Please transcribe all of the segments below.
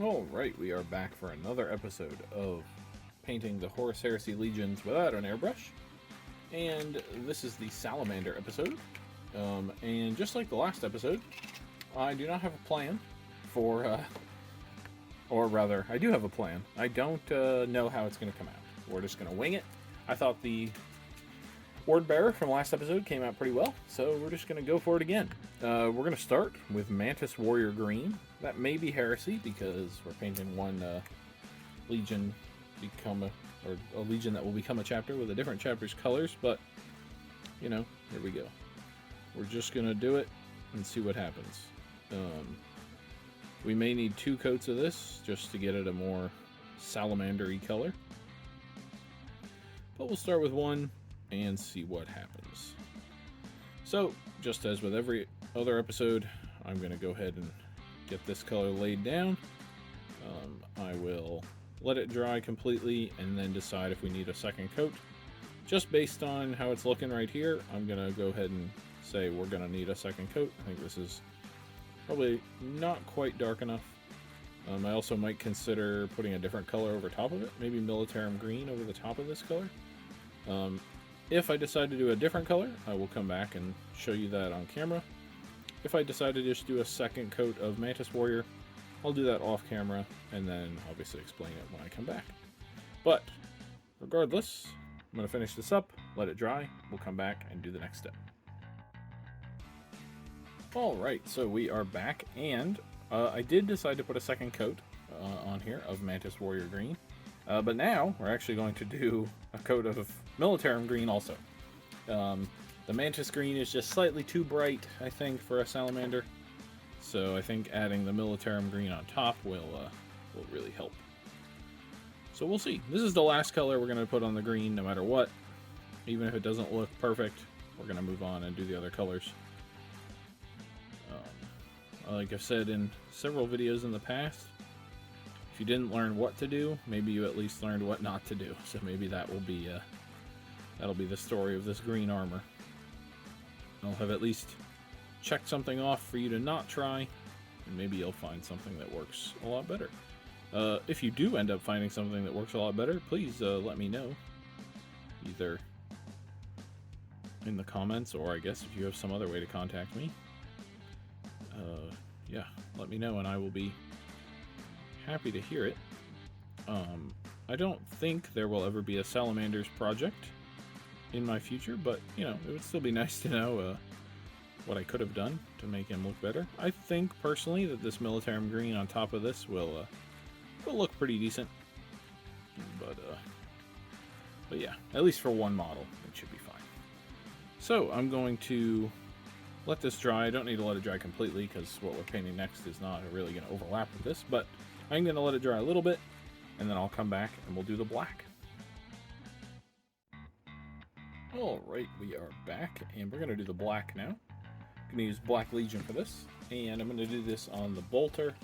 Alright, we are back for another episode of painting the Horus Heresy legions without an airbrush. And this is the Salamander episode. And just like the last episode, I do not have a plan for, or rather, I do have a plan. I don't know how it's going to come out. We're just going to wing it. I thought the Word Bearer from last episode came out pretty well, so we're just going to go for it again. We're going to start with Mantis Warrior Green. That may be Heresy because we're painting one legion or a legion that will become a chapter with a different chapter's colors, but you know, here we go. We're just going to do it and see what happens. We may need 2 coats of this just to get it a more salamander-y color, but we'll start with 1 and see what happens. So, just as with every other episode, I'm going to go ahead and get this color laid down. I will let it dry completely and then decide if we need a second coat. Just based on how it's looking right here, I'm going to go ahead and say we're going to need a second coat. I think this is probably not quite dark enough. I also might consider putting a different color over top of it, maybe Militarum Green over the top of this color. If I decide to do a different color, I will come back and show you that on camera. If I decide to just do a second coat of Mantis Warrior, I'll do that off camera and then obviously explain it when I come back. But regardless, I'm going to finish this up, let it dry, we'll come back and do the next step. Alright, so we are back, and I did decide to put a second coat on here of Mantis Warrior Green. But now we're actually going to do a coat of Militarum Green also. The Mantis Green is just slightly too bright, I think, for a salamander. So I think adding the Militarum Green on top will really help. So we'll see. This is the last color we're going to put on the green no matter what. Even if it doesn't look perfect, we're going to move on and do the other colors. Like I've said in several videos in the past, if you didn't learn what to do, maybe you at least learned what not to do. So maybe that will be that'll be the story of this green armor. I'll have at least checked something off for you to not try, and maybe you'll find something that works a lot better. If you do end up finding something that works a lot better, please let me know. Either in the comments, or I guess if you have some other way to contact me. Yeah, let me know and I will be happy to hear it. I don't think there will ever be a Salamanders project in my future, but you know, it would still be nice to know what I could have done to make him look better. I think personally that this Militarum Green on top of this will look pretty decent, but yeah, at least for one model it should be fine. So I'm going to let this dry. I don't need to let it dry completely because what we're painting next is not really going to overlap with this, but I'm going to let it dry a little bit and then I'll come back and we'll do the black. Alright, we are back and we're going to do the black now. I'm going to use Black Legion for this, and I'm going to do this on the bolter,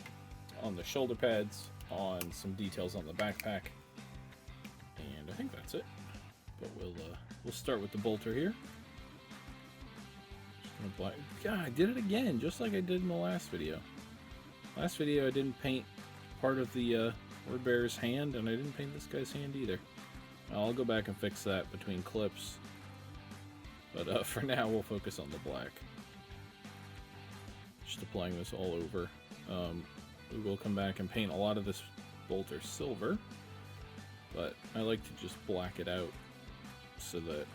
on the shoulder pads, on some details on the backpack, and I think that's it. But we'll start with the bolter here. Black. God, I did it again, just like I did in the last video. Last video I didn't paint part of the Word Bearer's hand, and I didn't paint this guy's hand either. I'll go back and fix that between clips. But for now, we'll focus on the black. Just applying this all over. We will come back and paint a lot of this bolter silver, but I like to just black it out so that,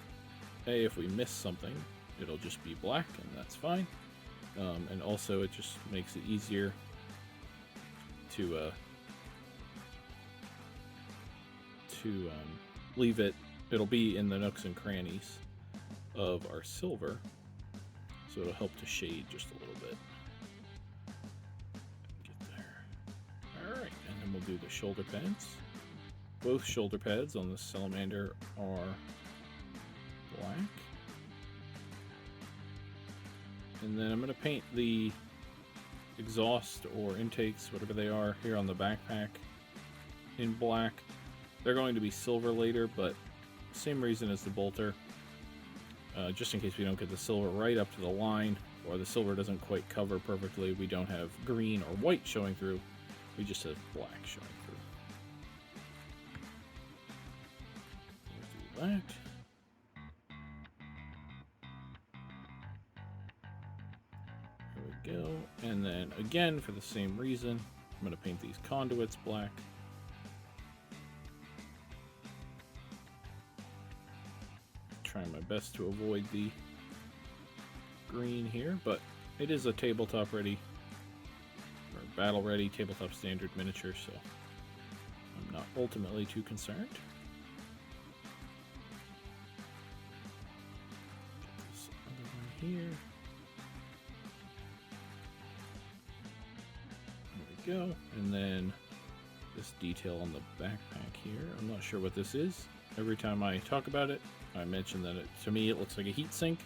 hey, if we miss something, it'll just be black, and that's fine. And also, it just makes it easier to leave it. It'll be in the nooks and crannies of our silver, so it'll help to shade just a little bit. Get there. Alright, and then we'll do the shoulder pads. Both shoulder pads on the Salamander are black. And then I'm going to paint the exhaust or intakes, whatever they are, here on the backpack in black. They're going to be silver later, but same reason as the bolter. Just in case we don't get the silver right up to the line, or the silver doesn't quite cover perfectly, we don't have green or white showing through. We just have black showing through. We'll do that. There we go. And then again, for the same reason, I'm going to paint these conduits black. Trying my best to avoid the green here, but it is a tabletop ready or battle ready tabletop standard miniature, so I'm not ultimately too concerned. Get this other one here. There we go. And then this detail on the backpack here. I'm not sure what this is. Every time I talk about it, I mention that to me it looks like a heat sink.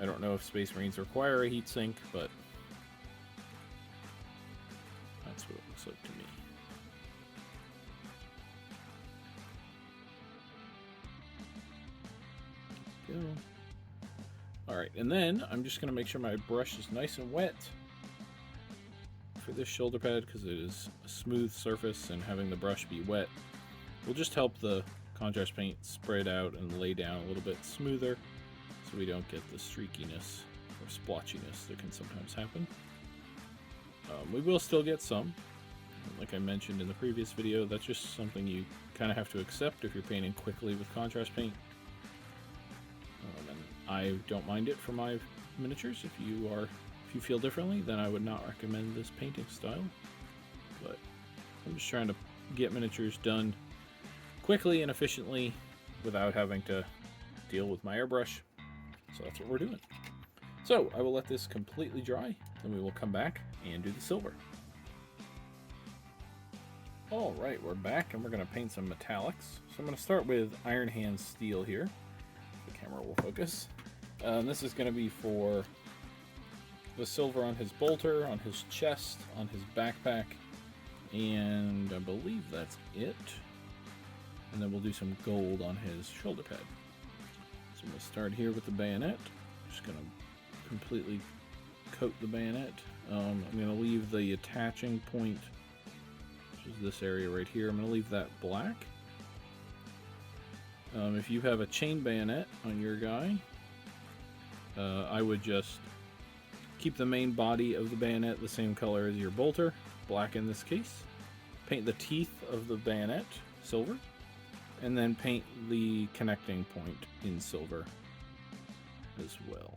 I don't know if Space Marines require a heat sink, but that's what it looks like to me. Go. Alright, and then I'm just going to make sure my brush is nice and wet for this shoulder pad, because it is a smooth surface, and having the brush be wet will just help the contrast paint spread out and lay down a little bit smoother, so we don't get the streakiness or splotchiness that can sometimes happen. We will still get some. Like I mentioned in the previous video, that's just something you kind of have to accept if you're painting quickly with contrast paint. And I don't mind it for my miniatures. If you feel differently, then I would not recommend this painting style. But I'm just trying to get miniatures done quickly and efficiently without having to deal with my airbrush. So that's what we're doing. So I will let this completely dry, then we will come back and do the silver. All right, we're back and we're going to paint some metallics. So I'm going to start with Iron Hand Steel here. The camera will focus. This is going to be for the silver on his bolter, on his chest, on his backpack, and I believe that's it. And then we'll do some gold on his shoulder pad. So I'm going to start here with the bayonet. Just going to completely coat the bayonet. I'm going to leave the attaching point, which is this area right here. I'm going to leave that black. If you have a chain bayonet on your guy, I would just keep the main body of the bayonet the same color as your bolter, black in this case. Paint the teeth of the bayonet silver, and then paint the connecting point in silver as well.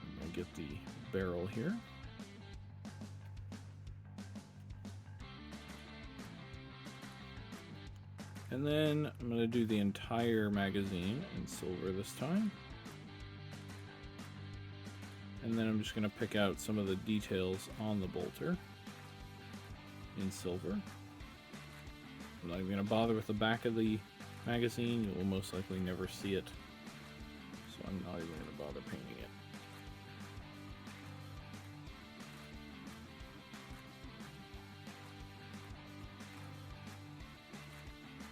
I'm going to get the barrel here. And then I'm going to do the entire magazine in silver this time. And then I'm just going to pick out some of the details on the bolter in silver. I'm not even going to bother with the back of the magazine. You will most likely never see it. So I'm not even going to bother painting it.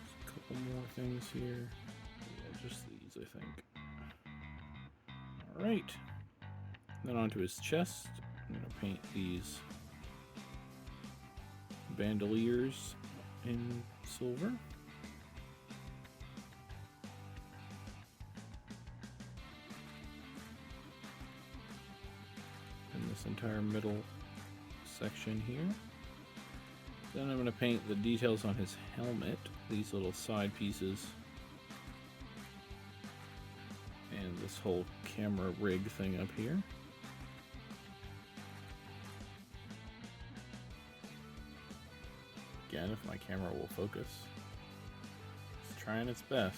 Just a couple more things here. Yeah, just these, I think. Alright. Then onto his chest. I'm going to paint these bandoliers in silver. And this entire middle section here. Then I'm going to paint the details on his helmet, these little side pieces, and this whole camera rig thing up here. Again, if my camera will focus. It's trying its best.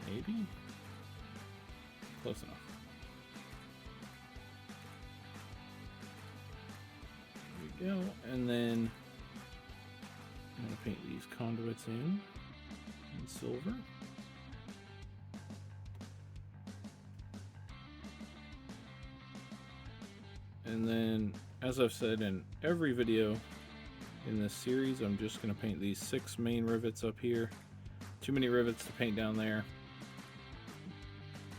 Maybe? Close enough. There we go. And then I'm going to paint these conduits in silver. And then, as I've said in every video in this series, I'm just going to paint these 6 main rivets up here. Too many rivets to paint down there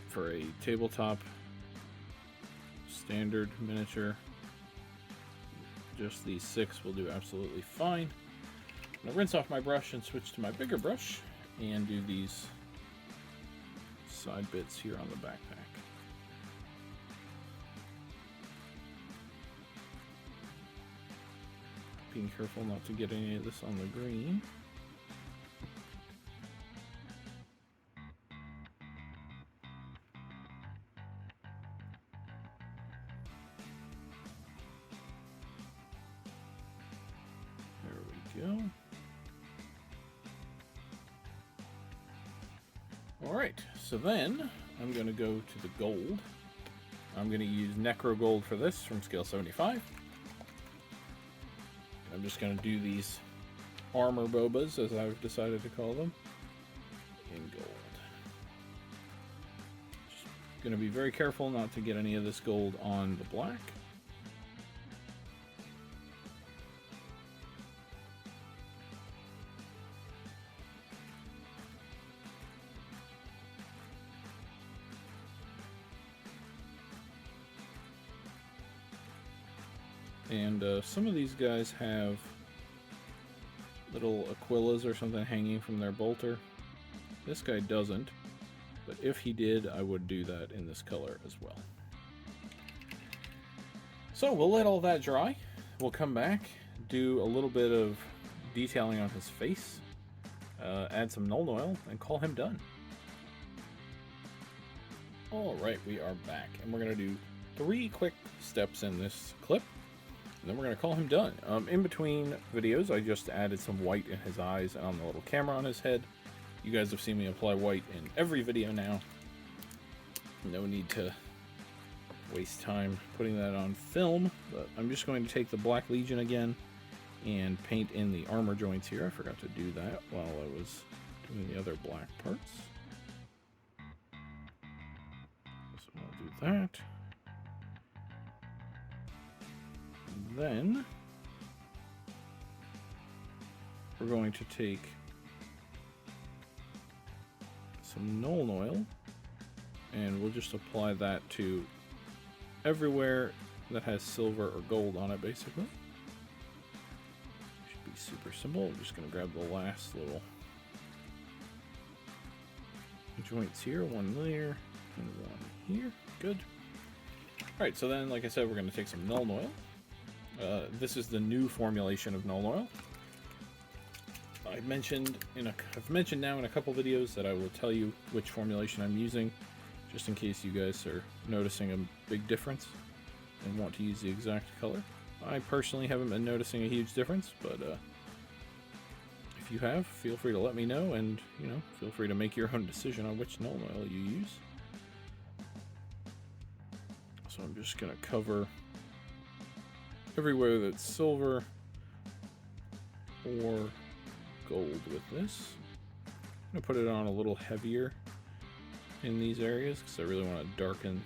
for a tabletop standard miniature. Just these 6 will do absolutely fine. I'm going to rinse off my brush and switch to my bigger brush and do these side bits here on the backpack. Being careful not to get any of this on the green. There we go. Alright, so then I'm going to go to the gold. I'm going to use Necro Gold for this from scale 75. I'm just going to do these armor bobas, as I've decided to call them, in gold. Just going to be very careful not to get any of this gold on the black. And some of these guys have little aquillas or something hanging from their bolter. This guy doesn't, but if he did, I would do that in this color as well. So we'll let all that dry. We'll come back, do a little bit of detailing on his face, add some Nuln Oil, and call him done. Alright, we are back, and we're going to do 3 quick steps in this clip. And then we're going to call him done. In between videos, I just added some white in his eyes and on the little camera on his head. You guys have seen me apply white in every video now. No need to waste time putting that on film. But I'm just going to take the Black Legion again and paint in the armor joints here. I forgot to do that while I was doing the other black parts. So I'll do that. Then we're going to take some Nuln Oil and we'll just apply that to everywhere that has silver or gold on it, basically. Should be super simple. I'm just going to grab the last little joints here, one there and one here. Good. Alright, so then, like I said, we're going to take some Nuln Oil. This is the new formulation of Nuln Oil. I've mentioned now in a couple videos that I will tell you which formulation I'm using, just in case you guys are noticing a big difference and want to use the exact color. I personally haven't been noticing a huge difference, but if you have, feel free to let me know, and feel free to make your own decision on which Nuln Oil you use. So I'm just going to cover everywhere that's silver or gold with this. I'm going to put it on a little heavier in these areas because I really want to darken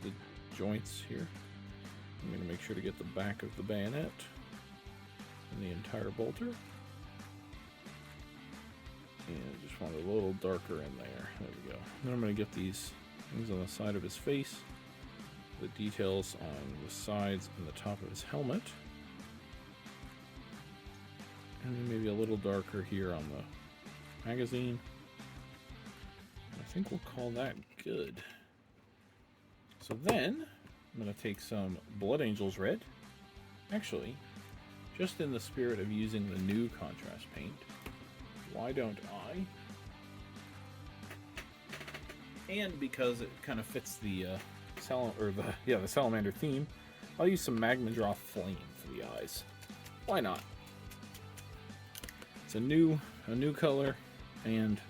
the joints here. I'm going to make sure to get the back of the bayonet and the entire bolter. And I just want it a little darker in there. There we go. Then I'm going to get these things on the side of his face, the details on the sides and the top of his helmet, and then maybe a little darker here on the magazine. I think we'll call that good. So then I'm going to take some Blood Angels Red. Actually, just in the spirit of using the new contrast paint, why don't I? And because it kind of fits the the Salamander theme, I'll use some Magma Draw Flame for the eyes. Why not? It's a new color, and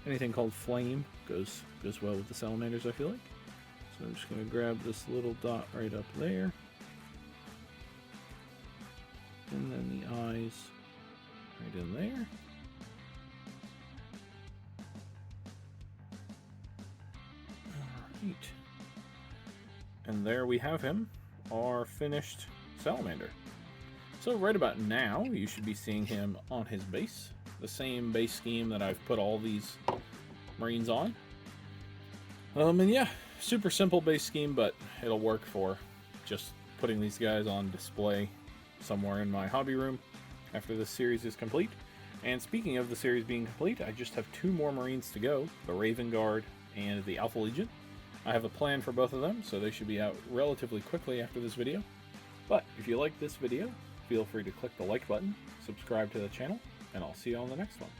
anything called flame goes well with the Salamanders, I feel like. So I'm just going to grab this little dot right up there, and then the eyes right in there. Alright. And there we have him, our finished Salamander. So right about now, you should be seeing him on his base. The same base scheme that I've put all these Marines on. And yeah, super simple base scheme, but it'll work for just putting these guys on display somewhere in my hobby room after this series is complete. And speaking of the series being complete, I just have 2 more Marines to go, the Raven Guard and the Alpha Legion. I have a plan for both of them, so they should be out relatively quickly after this video. But if you like this video, feel free to click the like button, subscribe to the channel, and I'll see you on the next one.